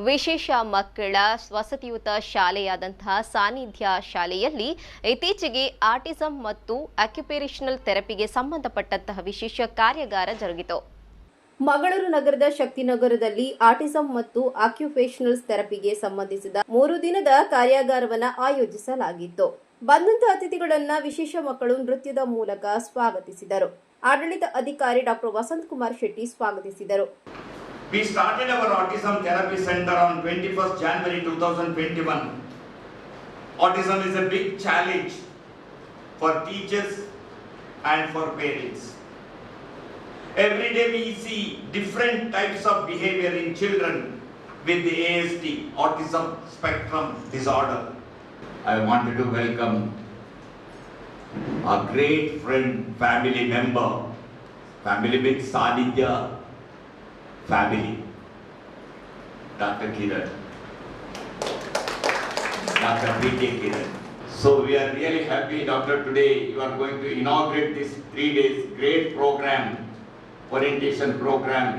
ವಿಶೇಷ ಮಕ್ಕಳ ವಸತಿಯುತ ಶಾಲೆಯಾದಂತಹ ಸಾನ್ನಿಧ್ಯ ಶಾಲೆಯಲ್ಲಿ ಇತ್ತೀಚೆಗೆ ಆಟಿಸಂ ಮತ್ತು ಅಕ್ಯುಪೇಷನಲ್ ಥೆರಪಿಗೆ ಸಂಬಂಧಪಟ್ಟಂತಹ ವಿಶೇಷ ಕಾರ್ಯಾಗಾರ ಜರುಗಿತು. ಮಂಗಳೂರು ನಗರದ ಶಕ್ತಿನಗರದಲ್ಲಿ ಆಟಿಸಂ ಮತ್ತು ಆಕ್ಯುಪೇಷನಲ್ ಥೆರಪಿಗೆ ಸಂಬಂಧಿಸಿದ 3 ದಿನದ ಕಾರ್ಯಾಗಾರವನ್ನು ಆಯೋಜಿಸಲಾಗಿತ್ತು. ಬಂದಂತ ಅತಿಥಿಗಳನ್ನ ವಿಶೇಷ ಮಕ್ಕಳು ನೃತ್ಯದ ಮೂಲಕ ಸ್ವಾಗತಿಸಿದರು. ಆಡಳಿತ ಅಧಿಕಾರಿ ಡಾಕ್ಟರ್ ವಸಂತ್ ಕುಮಾರ್ ಶೆಟ್ಟಿ ಸ್ವಾಗತಿಸಿದರು. We started our Autism Therapy Center on 21st January 2021. Autism is a big challenge for teachers and for parents. Every day we see different types of behavior in children with the ASD, Autism Spectrum Disorder. I wanted to welcome a great friend, family member, family with Sanidhya family, Dr. Kiran, Dr. P.K. Kiran. So we are really happy, Doctor, today you are going to inaugurate this 3 days great program, orientation program.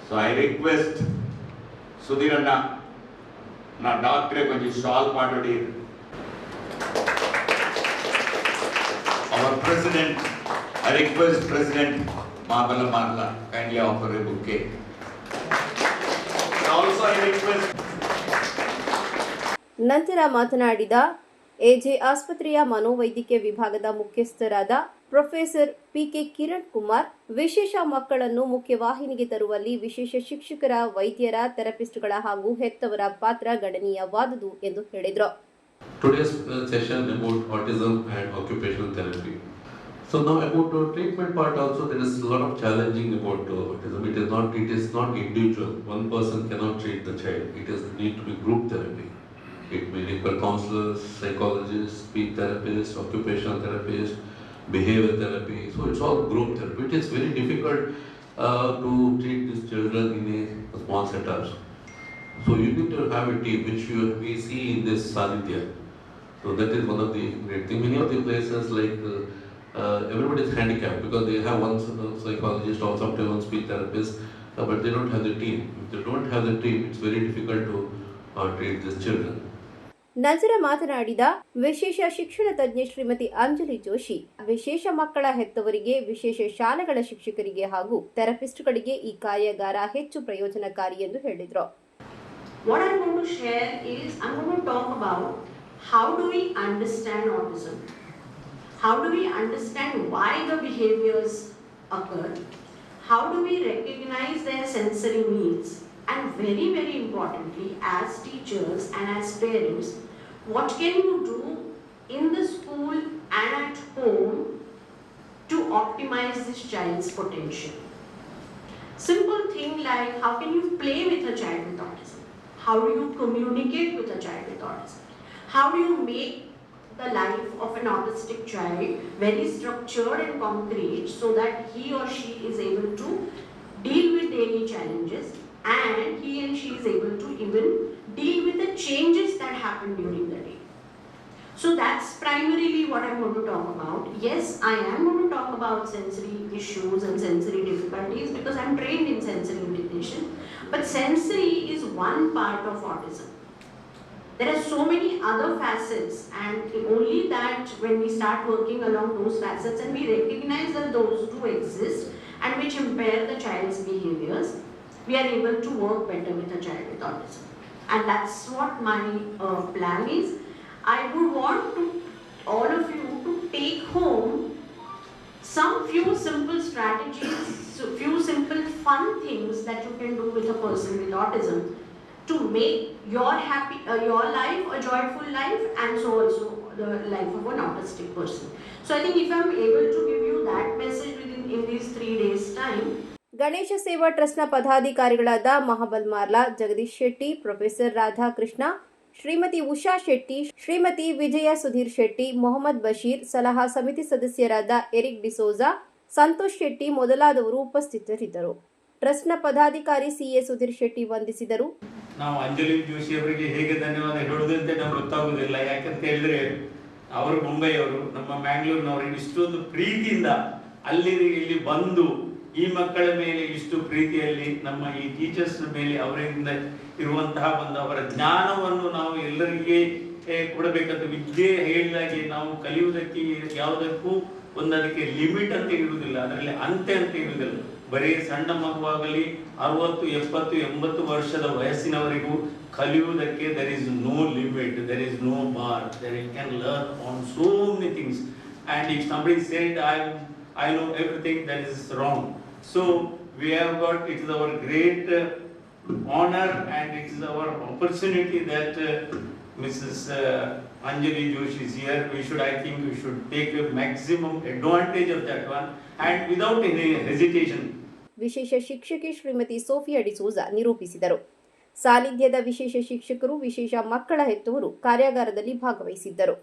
So I request Sudhiranna, na doctor konji shawl paadodi. Our president, I request President Mabala Marla kindly offer a bouquet. Also I request. ನಂತರ ಮಾತನಾಡಿದ AJ ಆಸ್ಪತ್ರೆಯ ಮನೋವೈದ್ಯಕೀಯ ವಿಭಾಗದ ಮುಖ್ಯಸ್ಥರಾದ professor PK Kiran Kumar, ವಿಶೇಷ ಮಕ್ಕಳನ್ನು ಮುಖ್ಯವಾಹಿನಿಗೆ ತರುವಲ್ಲಿ ವಿಶೇಷ ಶಿಕ್ಷಕರ, ವೈದ್ಯರ, ಥೆರಪಿಸ್ಟ್ಗಳ ಹಾಗೂ ಹೆತ್ತವರ ಪಾತ್ರ ಗಣನೀಯವಾದುದು ಎಂದು ಹೇಳಿದರು. Today's session about autism and occupational therapy. So now about the treatment part also, there is a lot of challenging about autism. It is not individual. One person cannot treat the child. It need to be group therapy. It may require counselors, psychologists, speech therapists, occupational therapists, behavior therapy. So it's all group therapy. It is very difficult to treat these children in a small setups. So you need to have a team, which we see in this Sanidhya. So that is one of the great things. Many of the places like everybody is handicapped because they have one psychologist or sometimes one speech therapist, but they don't have the team. If they don't have the team, it's very difficult to treat these children. ನಂತರ ಮಾತನಾಡಿದ ವಿಶೇಷ ಶಿಕ್ಷಣ ತಜ್ಞೆ ಶ್ರೀಮತಿ ಅಂಜಲಿ ಜೋಶಿ, ವಿಶೇಷ ಮಕ್ಕಳ ಹೆತ್ತವರಿಗೆ, ವಿಶೇಷ ಶಾಲೆಗಳ ಶಿಕ್ಷಕರಿಗೆ ಹಾಗೂ ಥೆರಪಿಸ್ಟ್ಗಳಿಗೆ ಈ ಕಾರ್ಯಾಗಾರ ಹೆಚ್ಚು ಪ್ರಯೋಜನಕಾರಿ ಎಂದು ಹೇಳಿದರು. What I'm going to share is I'm going to talk about how do we understand autism? How do we understand why the behaviors occur? How do we recognize their sensory needs? And very, very importantly, as teachers and as parents, what can you do in the school and at home to optimize this child's potential? Simple thing like how can you play with a child with autism? How do you communicate with a child with autism? How do you make the life of an autistic child very structured and concrete so that he or she is able to deal with daily challenges and he and she is able to even deal with the changes that happen during the day. So that's primarily what I'm going to talk about. Yes, I am going to talk about sensory issues and sensory difficulties because I'm trained in sensory integration, but sensory is one part of autism. There are so many other facets, and only that when we start working along those facets and we recognize that those do exist and which impair the child's behaviors, we are able to work better with a child with autism. And that's what my plan is. I would want all of you to take home some few simple strategies, few simple fun things that you can do with a person with autism to make your life a joyful life, and so also the life of an autistic person. So I think if I'm able to give you that message in these 3 days time. Ganesha ಸೇವಾ ಟ್ರಸ್ಟ್ನ ಪದಾಧಿಕಾರಿಗಳಾದ Mahabal ಮಾರ್ಲಾ, Jagadish Shetty, professor Radhakrishna, Shrimati Usha Shetty, Shrimati ವಿಜಯ ಸುಧೀರ್ ಶೆಟ್ಟಿ, ಮೊಹಮ್ಮದ್ ಬಶೀರ್, ಸಲಹಾ ಸಮಿತಿ ಸದಸ್ಯರಾದ Eric D'Souza, Santosh Shetty ಮೊದಲಾದವರು ಉಪಸ್ಥಿತರಿದ್ದರು. ಟ್ರಸ್ಟ್ನ ಪದಾಧಿಕಾರಿ CA Sudhir Shetty ವಂದಿಸಿದರು. ನಾವು ಅಂಜಲಿ ಜೋಶಿ ಅವರಿಗೆ ಹೇಗೆ ಧನ್ಯವಾದ ಹೇಳುವುದಂತೆ ನಮ್ಗೆ ಗೊತ್ತಾಗುವುದಿಲ್ಲ. ಯಾಕಂತ ಹೇಳಿದ್ರೆ ಅವರು ಮುಂಬೈಯವರು, ನಮ್ಮ ಮ್ಯಾಂಗ್ಳೂರಿನವರು, ಇಷ್ಟೊಂದು ಪ್ರೀತಿಯಿಂದ ಅಲ್ಲಿ ಇಲ್ಲಿ ಬಂದು ಈ ಮಕ್ಕಳ ಮೇಲೆ ಇಷ್ಟು ಪ್ರೀತಿಯಲ್ಲಿ ನಮ್ಮ ಈ ಟೀಚರ್ಸ್ ಮೇಲೆ ಅವರಿಂದ ಇರುವಂತಹ ಒಂದು ಅವರ ಜ್ಞಾನವನ್ನು ನಾವು ಎಲ್ಲರಿಗೆ ಕೊಡಬೇಕಂತ ವಿದ್ಯೆ ಹೇಳಿದಾಗೆ ನಾವು ಕಲಿಯುವುದಕ್ಕೆ ಯಾವುದಕ್ಕೂ ಅದಕ್ಕೆ ಲಿಮಿಟ್ ಅಂತ ಇರುವುದಿಲ್ಲ, ಅದರಲ್ಲಿ ಅಂತ್ಯ ಅಂತ ಇರುವುದಿಲ್ಲ. ಬರೀ ಸಣ್ಣ ಮಗುವಾಗಲಿ 60, 70, 80 ವರ್ಷದ ವಯಸ್ಸಿನವರೆಗೂ ಕಲಿಯುವುದಕ್ಕೆ there is no limit, there is no bar, they can learn on so many things. And if somebody said I know everything, that is wrong. So we have got, it is our great honor and it is our opportunity that Mrs. Anjali Joshi is here. I think we should take a maximum advantage of that one and without any hesitation. ವಿಶೇಷ ಶಿಕ್ಷಕಿ Shrimati Sophia D'Souza ನಿರೂಪಿಸಿದರು. ಸಾನ್ನಿಧ್ಯದ ವಿಶೇಷ ಶಿಕ್ಷಕರು, ವಿಶೇಷ ಮಕ್ಕಳ ಹೆತ್ತವರು ಕಾರ್ಯಾಗಾರದಲ್ಲಿ ಭಾಗವಹಿಸಿದ್ದರು.